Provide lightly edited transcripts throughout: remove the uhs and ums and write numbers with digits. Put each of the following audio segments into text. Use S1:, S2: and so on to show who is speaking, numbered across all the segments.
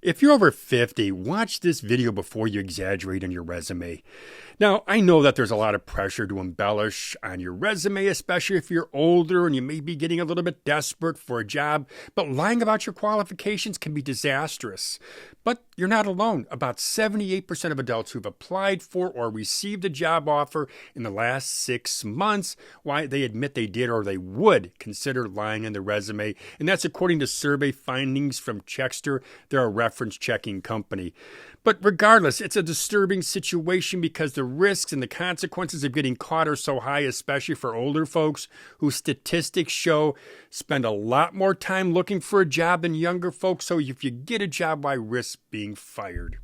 S1: If you're over 50, watch this video before you exaggerate on your resume. Now, I know that there's a lot of pressure to embellish on your resume, especially if you're older and you may be getting a little bit desperate for a job, but lying about your qualifications can be disastrous. But you're not alone. About 78% of adults who've applied for or received a job offer in the last 6 months, why they admit they did or they would consider lying on their resume. And that's according to survey findings from Checkster. They're a reference checking company. But regardless, it's a disturbing situation because the risks and the consequences of getting caught are so high, especially for older folks who statistics show spend a lot more time looking for a job than younger folks. So if you get a job, why risk being fired?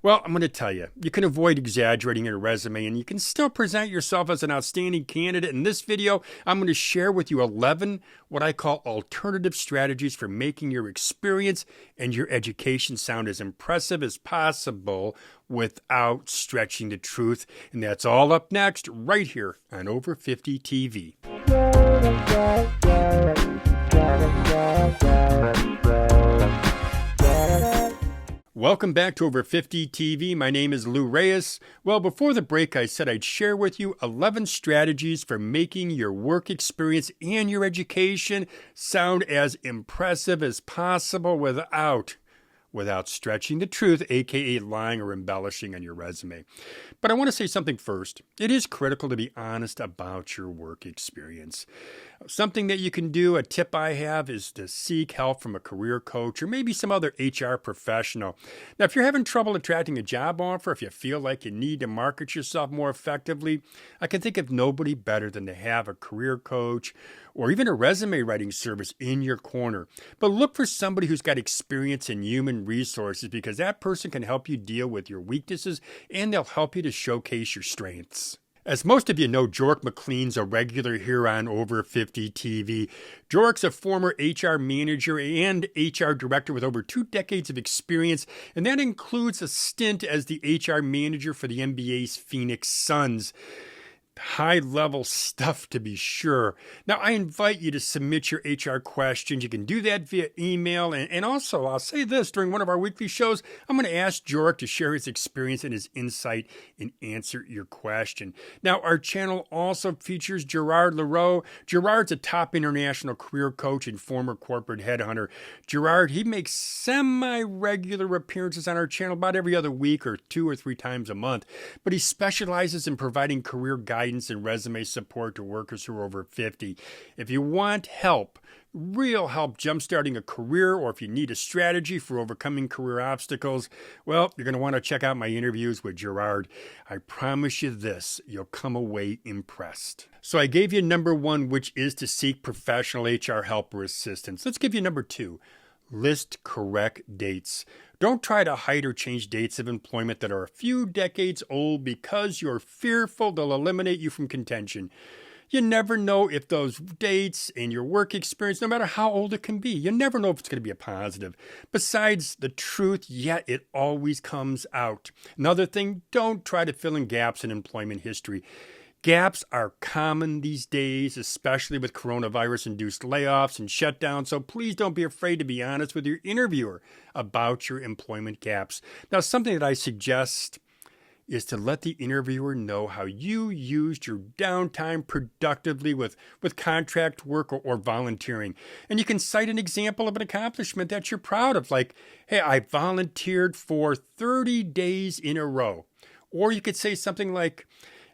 S1: Well, I'm going to tell you, you can avoid exaggerating your resume and you can still present yourself as an outstanding candidate. In this video, I'm going to share with you 11 what I call alternative strategies for making your experience and your education sound as impressive as possible without stretching the truth. And that's all up next right here on Over 50 TV. Welcome back to Over 50 TV. My name is Lou Reyes. Well, before the break, I said I'd share with you 11 strategies for making your work experience and your education sound as impressive as possible without stretching the truth, aka lying or embellishing on your resume. But I want to say something first. It is critical to be honest about your work experience. Something that you can do, a tip I have, is to seek help from a career coach or maybe some other HR professional. Now, if you're having trouble attracting a job offer, if you feel like you need to market yourself more effectively, I can think of nobody better than to have a career coach or even a resume writing service in your corner. But look for somebody who's got experience in human resources because that person can help you deal with your weaknesses and they'll help you to showcase your strengths. As most of you know, Jork McLean's a regular here on Over 50 TV. Jork's a former HR manager and HR director with over 2 decades of experience, and that includes a stint as the HR manager for the NBA's Phoenix Suns. High-level stuff, to be sure. Now, I invite you to submit your HR questions. You can do that via email. And also, I'll say this, during one of our weekly shows, I'm going to ask Jork to share his experience and his insight and answer your question. Now, our channel also features Gerard Leroux. Gerard's a top international career coach and former corporate headhunter. Gerard, he makes semi-regular appearances on our channel about every other week or 2 or 3 times a month. But he specializes in providing career guidance and resume support to workers who are over 50. If you want help, real help jumpstarting a career, or if you need a strategy for overcoming career obstacles, well, you're going to want to check out my interviews with Gerard. I promise you this, you'll come away impressed. So I gave you number 1, which is to seek professional HR help or assistance. Let's give you number 2. List correct dates. Don't try to hide or change dates of employment that are a few decades old because you're fearful they'll eliminate you from contention. You never know if those dates and your work experience, no matter how old it can be, you never know if it's going to be a positive. Besides the truth, yet it always comes out. Another thing, don't try to fill in gaps in employment history. Gaps are common these days, especially with coronavirus-induced layoffs and shutdowns, so please don't be afraid to be honest with your interviewer about your employment gaps. Now, something that I suggest is to let the interviewer know how you used your downtime productively with contract work or volunteering. And you can cite an example of an accomplishment that you're proud of, like, hey, I volunteered for 30 days in a row. Or you could say something like,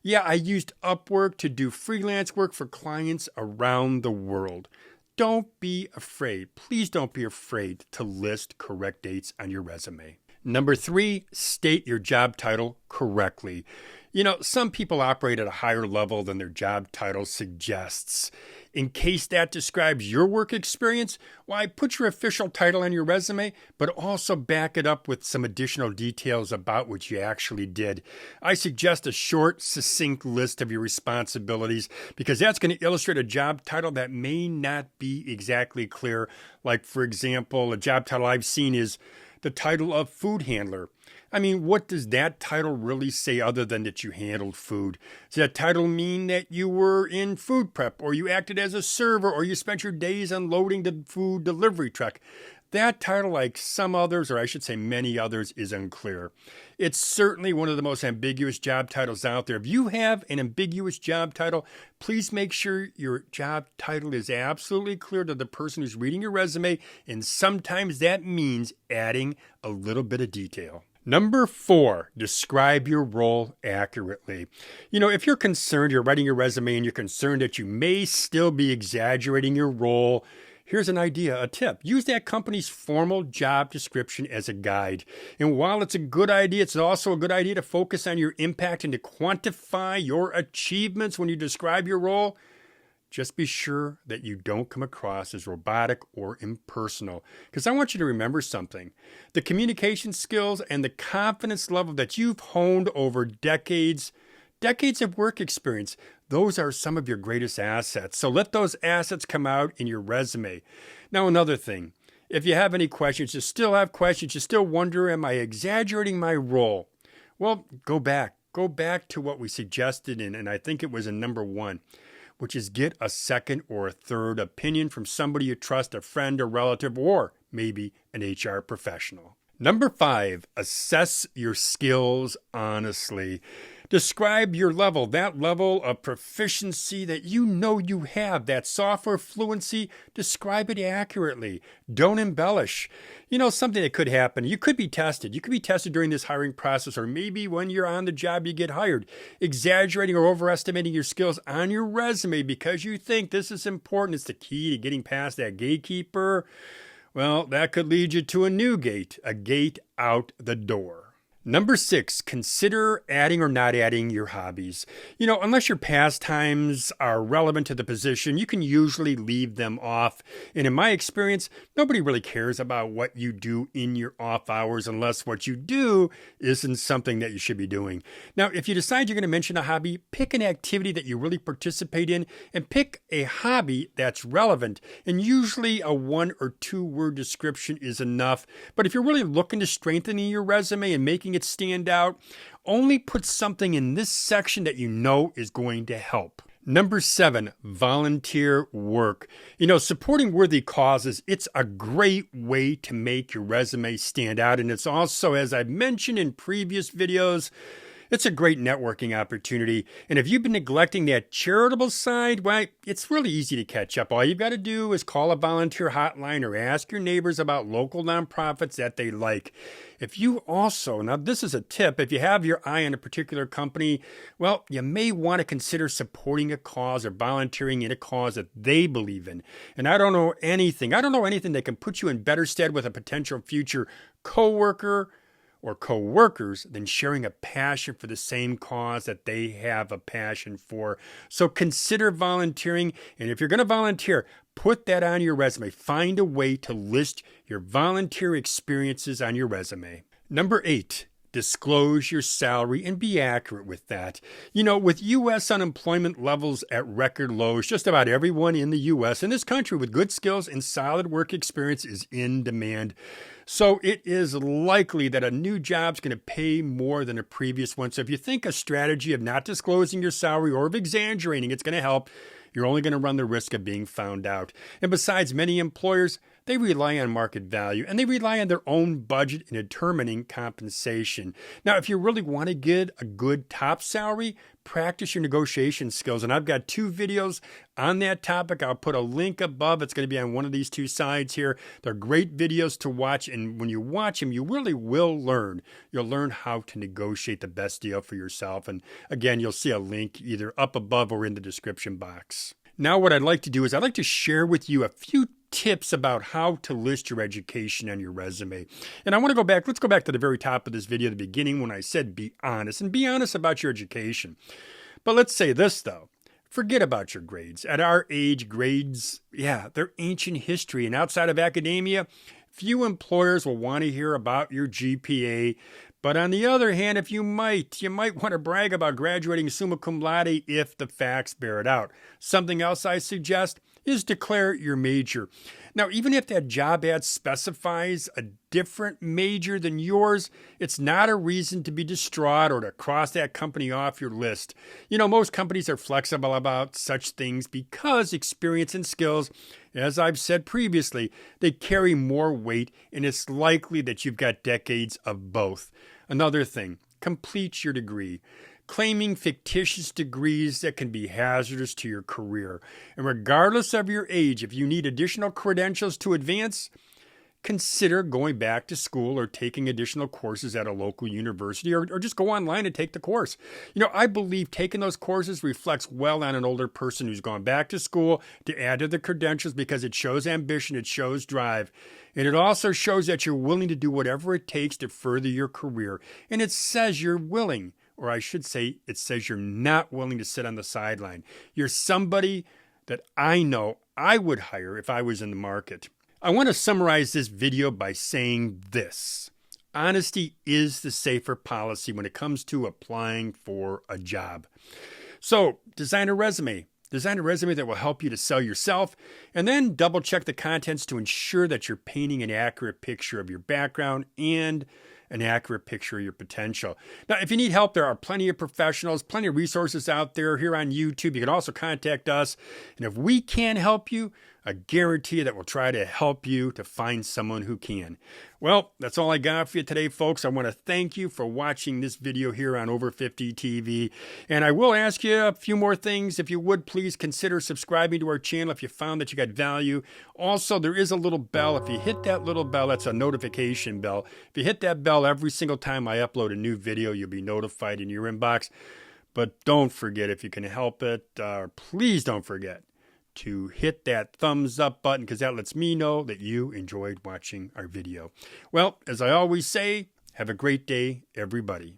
S1: yeah, I used Upwork to do freelance work for clients around the world. Don't be afraid. Please don't be afraid to list correct dates on your resume. Number 3, state your job title correctly. You know, some people operate at a higher level than their job title suggests. In case that describes your work experience, why put your official title on your resume, but also back it up with some additional details about what you actually did. I suggest a short, succinct list of your responsibilities because that's going to illustrate a job title that may not be exactly clear. Like, for example, a job title I've seen is the title of food handler. I mean, what does that title really say other than that you handled food? Does that title mean that you were in food prep, or you acted as a server, or you spent your days unloading the food delivery truck? That title, like some others, or I should say many others, is unclear. It's certainly one of the most ambiguous job titles out there. If you have an ambiguous job title, please make sure your job title is absolutely clear to the person who's reading your resume, and sometimes that means adding a little bit of detail. Number 4, describe your role accurately. If you're concerned, you're writing your resume and you're concerned that you may still be exaggerating your role, here's an idea, a tip. Use that company's formal job description as a guide. And while it's a good idea, it's also a good idea to focus on your impact and to quantify your achievements when you describe your role. Just be sure that you don't come across as robotic or impersonal. Because I want you to remember something. The communication skills and the confidence level that you've honed over decades of work experience, those are some of your greatest assets. So let those assets come out in your resume. Now, another thing, if you have any questions, you still have questions, you still wonder, am I exaggerating my role? Well, go back to what we suggested and I think it was in number 1, which is get a second or a third opinion from somebody you trust, a friend, a relative, or maybe an HR professional. Number 5, assess your skills honestly. Describe your level, that level of proficiency that you know you have, that software fluency. Describe it accurately. Don't embellish. Something that could happen. You could be tested. You could be tested during this hiring process, or maybe when you're on the job, you get hired. Exaggerating or overestimating your skills on your resume because you think this is important. It's the key to getting past that gatekeeper. Well, that could lead you to a new gate, a gate out the door. Number 6, consider adding or not adding your hobbies. Unless your pastimes are relevant to the position, you can usually leave them off. And in my experience, nobody really cares about what you do in your off hours unless what you do isn't something that you should be doing. Now, if you decide you're going to mention a hobby, pick an activity that you really participate in and pick a hobby that's relevant. And usually a 1 or 2 word description is enough. But if you're really looking to strengthening your resume and making it stand out, only put something in this section that you know is going to help. Number 7, volunteer work. Supporting worthy causes, it's a great way to make your resume stand out. And it's also, as I've mentioned in previous videos, it's a great networking opportunity. And if you've been neglecting that charitable side, well, it's really easy to catch up. All you've got to do is call a volunteer hotline or ask your neighbors about local nonprofits that they like. If you also, now this is a tip, if you have your eye on a particular company, well, you may want to consider supporting a cause or volunteering in a cause that they believe in. And I don't know anything that can put you in better stead with a potential future coworker or co-workers than sharing a passion for the same cause that they have a passion for. So consider volunteering, and if you're going to volunteer, put that on your resume. Find a way to list your volunteer experiences on your resume. Number 8, disclose your salary and be accurate with that. With U.S. unemployment levels at record lows, just about everyone in the U.S. and this country with good skills and solid work experience is in demand. So it is likely that a new job is going to pay more than a previous one. So if you think a strategy of not disclosing your salary or of exaggerating it's going to help, you're only going to run the risk of being found out. And besides, many employers, they rely on market value and they rely on their own budget in determining compensation. Now, if you really want to get a good top salary, practice your negotiation skills. And I've got 2 videos on that topic. I'll put a link above. It's going to be on one of these 2 sides here. They're great videos to watch. And when you watch them, you really will learn. You'll learn how to negotiate the best deal for yourself. And again, you'll see a link either up above or in the description box. Now, what I'd like to do is I'd like to share with you a few tips about how to list your education on your resume. And I want to go back, let's go back to the very top of this video, the beginning when I said be honest, and be honest about your education. But let's say this though, forget about your grades. At our age, grades, they're ancient history, and outside of academia, few employers will want to hear about your GPA. But on the other hand, if you might want to brag about graduating summa cum laude if the facts bear it out. Something else I suggest, is declare your major. Now, even if that job ad specifies a different major than yours, it's not a reason to be distraught or to cross that company off your list. Most companies are flexible about such things because experience and skills, as I've said previously, they carry more weight, and it's likely that you've got decades of both. Another thing, complete your degree. Claiming fictitious degrees that can be hazardous to your career. And regardless of your age, if you need additional credentials to advance, consider going back to school or taking additional courses at a local university, or just go online and take the course. I believe taking those courses reflects well on an older person who's gone back to school to add to the credentials because it shows ambition, it shows drive, and it also shows that you're willing to do whatever it takes to further your career. And it says you're willing. Or I should say, it says you're not willing to sit on the sideline. You're somebody that I know I would hire if I was in the market. I want to summarize this video by saying this. Honesty is the safer policy when it comes to applying for a job. So, design a resume. Design a resume that will help you to sell yourself, and then double check the contents to ensure that you're painting an accurate picture of your background and an accurate picture of your potential. Now, if you need help, there are plenty of professionals, plenty of resources out there here on YouTube. You can also contact us. And if we can help you, I guarantee you that we'll try to help you to find someone who can. Well, that's all I got for you today, folks. I want to thank you for watching this video here on Over 50 TV. And I will ask you a few more things. If you would, please consider subscribing to our channel if you found that you got value. Also, there is a little bell. If you hit that little bell, that's a notification bell. If you hit that bell every single time I upload a new video, you'll be notified in your inbox. But don't forget, if you can help it, please don't forget to hit that thumbs up button, because that lets me know that you enjoyed watching our video. Well, as I always say, have a great day, everybody.